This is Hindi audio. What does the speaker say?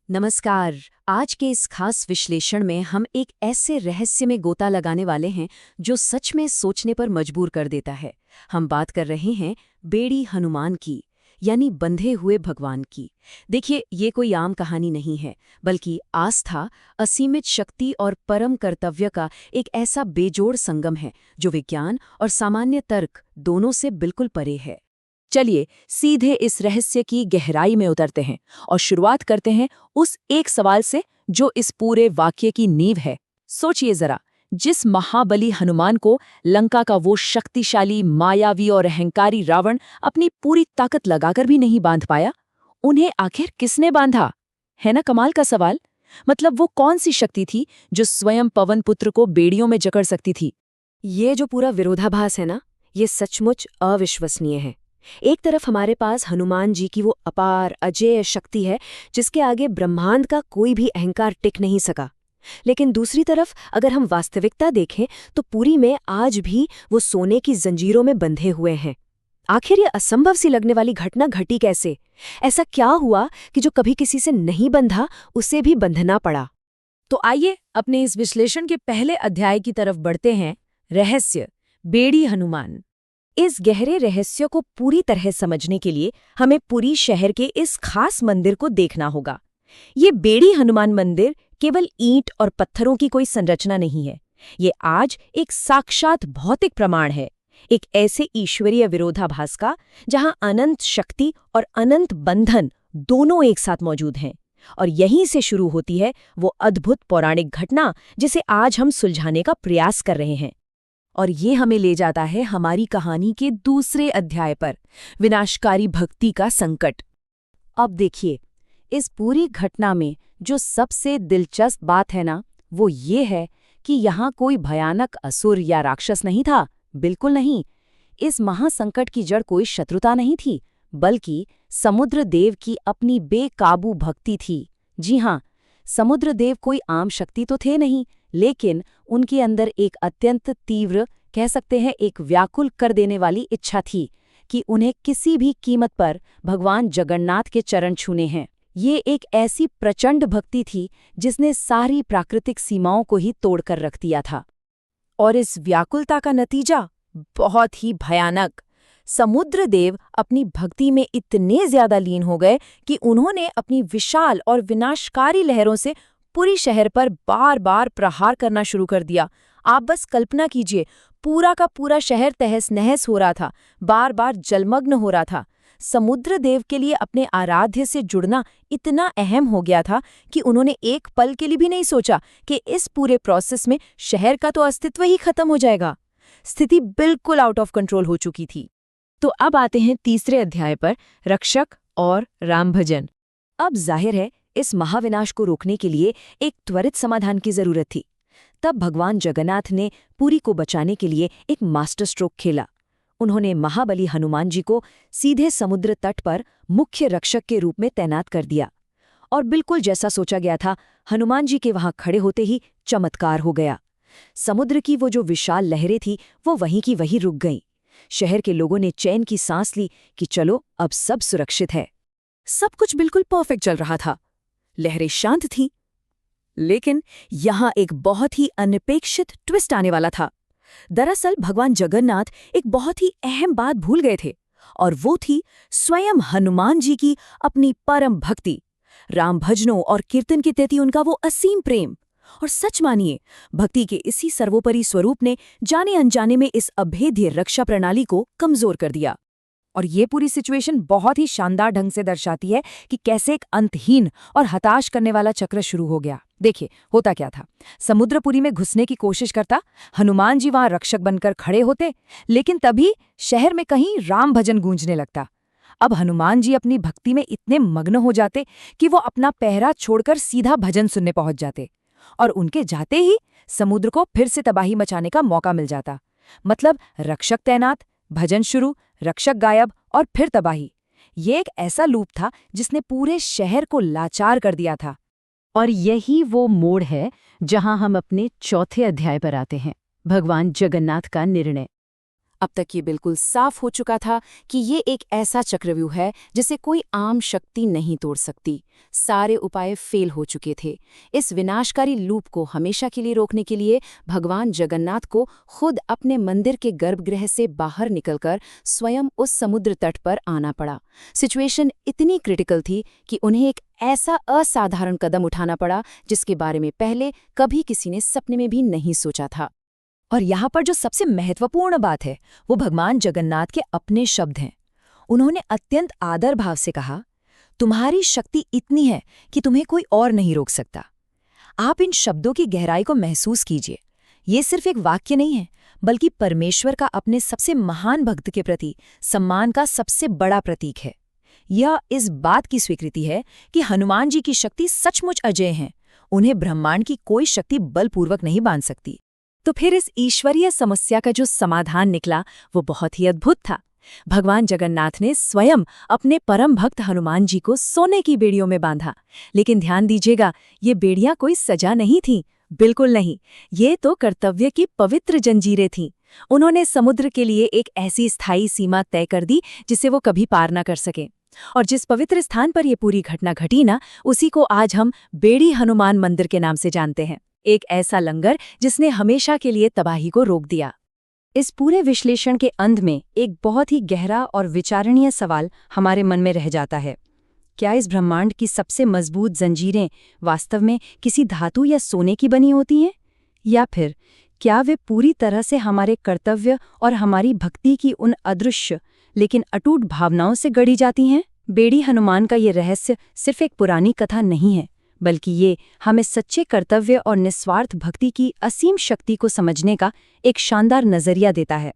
नमस्कार। आज के इस खास विश्लेषण में हम एक ऐसे रहस्य में गोता लगाने वाले हैं जो सच में सोचने पर मजबूर कर देता है। हम बात कर रहे हैं बेड़ी हनुमान की, यानी बंधे हुए भगवान की। देखिए, ये कोई आम कहानी नहीं है, बल्कि आस्था, असीमित शक्ति और परम कर्तव्य का एक ऐसा बेजोड़ संगम है जो विज्ञान और सामान्य तर्क दोनों से बिल्कुल परे है। चलिए सीधे इस रहस्य की गहराई में उतरते हैं और शुरुआत करते हैं उस एक सवाल से जो इस पूरे वाक्य की नींव है। सोचिए जरा, जिस महाबली हनुमान को लंका का वो शक्तिशाली, मायावी और अहंकारी रावण अपनी पूरी ताकत लगाकर भी नहीं बांध पाया, उन्हें आखिर किसने बांधा? है ना कमाल का सवाल। मतलब वो कौन सी शक्ति थी जो स्वयं पवन पुत्र को बेड़ियों में जकड़ सकती थी? ये जो पूरा विरोधाभास है ना, ये सचमुच अविश्वसनीय है। एक तरफ हमारे पास हनुमान जी की वो अपार अजेय शक्ति है जिसके आगे ब्रह्मांड का कोई भी अहंकार टिक नहीं सका, लेकिन दूसरी तरफ अगर हम वास्तविकता देखें तो पुरी में आज भी वो सोने की जंजीरों में बंधे हुए हैं। आखिर ये असंभव सी लगने वाली घटना घटी कैसे? ऐसा क्या हुआ कि जो कभी किसी से नहीं बंधा उसे भी बंधना पड़ा? तो आइए अपने इस विश्लेषण के पहले अध्याय की तरफ बढ़ते हैं। रहस्य, बेड़ी हनुमान। इस गहरे रहस्य को पूरी तरह समझने के लिए हमें पुरी शहर के इस खास मंदिर को देखना होगा। ये बेड़ी हनुमान मंदिर केवल ईंट और पत्थरों की कोई संरचना नहीं है। ये आज एक साक्षात भौतिक प्रमाण है, एक ऐसे ईश्वरीय विरोधाभास का जहां अनंत शक्ति और अनंत बंधन दोनों एक साथ मौजूद हैं। और यहीं से शुरू होती है वो अद्भुत पौराणिक घटना जिसे आज हम सुलझाने का प्रयास कर रहे हैं। और ये हमें ले जाता है हमारी कहानी के दूसरे अध्याय पर, विनाशकारी भक्ति का संकट। अब देखिए, इस पूरी घटना में जो सबसे दिलचस्प बात है ना, वो ये है कि यहाँ कोई भयानक असुर या राक्षस नहीं था। बिल्कुल नहीं। इस महासंकट की जड़ कोई शत्रुता नहीं थी, बल्कि समुद्रदेव की अपनी बेकाबू भक्ति थी। जी हाँ, समुद्रदेव कोई आम शक्ति तो थे नहीं, लेकिन उनके अंदर एक अत्यंत तीव्र, कह सकते हैं एक व्याकुल कर देने वाली इच्छा थी कि उन्हें किसी भी कीमत पर भगवान जगन्नाथ के चरण छूने हैं। ये एक ऐसी प्रचंड भक्ति थी जिसने सारी प्राकृतिक सीमाओं को ही तोड़कर रख दिया था। और इस व्याकुलता का नतीजा बहुत ही भयानक। समुद्रदेव अपनी भक्ति में इतने ज्यादा लीन हो गए कि उन्होंने अपनी विशाल और विनाशकारी लहरों से पूरी शहर पर बार बार प्रहार करना शुरू कर दिया। आप बस कल्पना कीजिए, पूरा का पूरा शहर तहस नहस हो रहा था, बार बार जलमग्न हो रहा था। समुद्रदेव के लिए अपने आराध्य से जुड़ना इतना अहम हो गया था कि उन्होंने एक पल के लिए भी नहीं सोचा कि इस पूरे प्रोसेस में शहर का तो अस्तित्व ही खत्म हो जाएगा। स्थिति बिल्कुल आउट ऑफ कंट्रोल हो चुकी थी। तो अब आते हैं तीसरे अध्याय पर, रक्षक और राम भजन। अब जाहिर है इस महाविनाश को रोकने के लिए एक त्वरित समाधान की जरूरत थी। तब भगवान जगन्नाथ ने पुरी को बचाने के लिए एक मास्टर स्ट्रोक खेला। उन्होंने महाबली हनुमान जी को सीधे समुद्र तट पर मुख्य रक्षक के रूप में तैनात कर दिया। और बिल्कुल जैसा सोचा गया था, हनुमान जी के वहां खड़े होते ही चमत्कार हो गया। समुद्र की वो जो विशाल लहरें थी वो वहीं की वहीं रुक गईं। शहर के लोगों ने चैन की सांस ली कि चलो अब सब सुरक्षित है। सब कुछ बिल्कुल परफेक्ट चल रहा था, लहरें शांत थीं। लेकिन यहां एक बहुत ही अनपेक्षित ट्विस्ट आने वाला था। दरअसल भगवान जगन्नाथ एक बहुत ही अहम बात भूल गए थे, और वो थी स्वयं हनुमान जी की अपनी परम भक्ति, राम भजनों और कीर्तन के प्रति उनका वो असीम प्रेम। और सच मानिए, भक्ति के इसी सर्वोपरि स्वरूप ने जाने अनजाने में इस अभेद्य रक्षा प्रणाली को कमजोर कर दिया। और ये पूरी सिचुएशन बहुत ही शानदार ढंग से दर्शाती है कि कैसे एक अंतहीन और हताश करने वाला चक्र शुरू हो गया। देखिए, होता क्या था। समुद्रपुरी में घुसने की कोशिश करता, हनुमान जी वहां रक्षक बनकर खड़े होते, लेकिन तभी शहर में कहीं राम भजन गूंजने लगता। अब हनुमान जी अपनी भक्ति में इतने मग्न हो जाते कि वो अपना पहरा छोड़कर सीधा भजन सुनने पहुंच जाते, और उनके जाते ही समुद्र को फिर से तबाही मचाने का मौका मिल जाता। मतलब रक्षक तैनात, भजन शुरू, रक्षक गायब और फिर तबाही। ये एक ऐसा लूप था जिसने पूरे शहर को लाचार कर दिया था। और यही वो मोड़ है जहां हम अपने चौथे अध्याय पर आते हैं, भगवान जगन्नाथ का निर्णय। अब तक ये बिल्कुल साफ हो चुका था कि ये एक ऐसा चक्रव्यूह है जिसे कोई आम शक्ति नहीं तोड़ सकती। सारे उपाय फेल हो चुके थे। इस विनाशकारी लूप को हमेशा के लिए रोकने के लिए भगवान जगन्नाथ को खुद अपने मंदिर के गर्भगृह से बाहर निकलकर स्वयं उस समुद्र तट पर आना पड़ा। सिचुएशन इतनी क्रिटिकल थी कि उन्हें एक ऐसा असाधारण कदम उठाना पड़ा जिसके बारे में पहले कभी किसी ने सपने में भी नहीं सोचा था। और यहाँ पर जो सबसे महत्वपूर्ण बात है वो भगवान जगन्नाथ के अपने शब्द हैं। उन्होंने अत्यंत आदर भाव से कहा, तुम्हारी शक्ति इतनी है कि तुम्हें कोई और नहीं रोक सकता। आप इन शब्दों की गहराई को महसूस कीजिए। ये सिर्फ एक वाक्य नहीं है, बल्कि परमेश्वर का अपने सबसे महान भक्त के प्रति सम्मान का सबसे बड़ा प्रतीक है। यह इस बात की स्वीकृति है कि हनुमान जी की शक्ति सचमुच अजेय है। उन्हें ब्रह्मांड की कोई शक्ति बलपूर्वक नहीं बांध सकती। तो फिर इस ईश्वरीय समस्या का जो समाधान निकला वो बहुत ही अद्भुत था। भगवान जगन्नाथ ने स्वयं अपने परम भक्त हनुमान जी को सोने की बेड़ियों में बांधा। लेकिन ध्यान दीजिएगा, ये बेड़ियां कोई सजा नहीं थीं, बिल्कुल नहीं। ये तो कर्तव्य की पवित्र जंजीरें थीं। उन्होंने समुद्र के लिए एक ऐसी स्थायी सीमा तय कर दी जिसे वो कभी पार न कर सके। और जिस पवित्र स्थान पर ये पूरी घटना घटी ना, उसी को आज हम बेड़ी हनुमान मंदिर के नाम से जानते हैं। एक ऐसा लंगर जिसने हमेशा के लिए तबाही को रोक दिया। इस पूरे विश्लेषण के अंत में एक बहुत ही गहरा और विचारणीय सवाल हमारे मन में रह जाता है। क्या इस ब्रह्मांड की सबसे मजबूत जंजीरें वास्तव में किसी धातु या सोने की बनी होती हैं? या फिर क्या वे पूरी तरह से हमारे कर्तव्य और हमारी भक्ति की उन अदृश्य लेकिन अटूट भावनाओं से गढ़ी जाती हैं? बेड़ी हनुमान का ये रहस्य सिर्फ एक पुरानी कथा नहीं है, बल्कि ये हमें सच्चे कर्तव्य और निस्वार्थ भक्ति की असीम शक्ति को समझने का एक शानदार नजरिया देता है।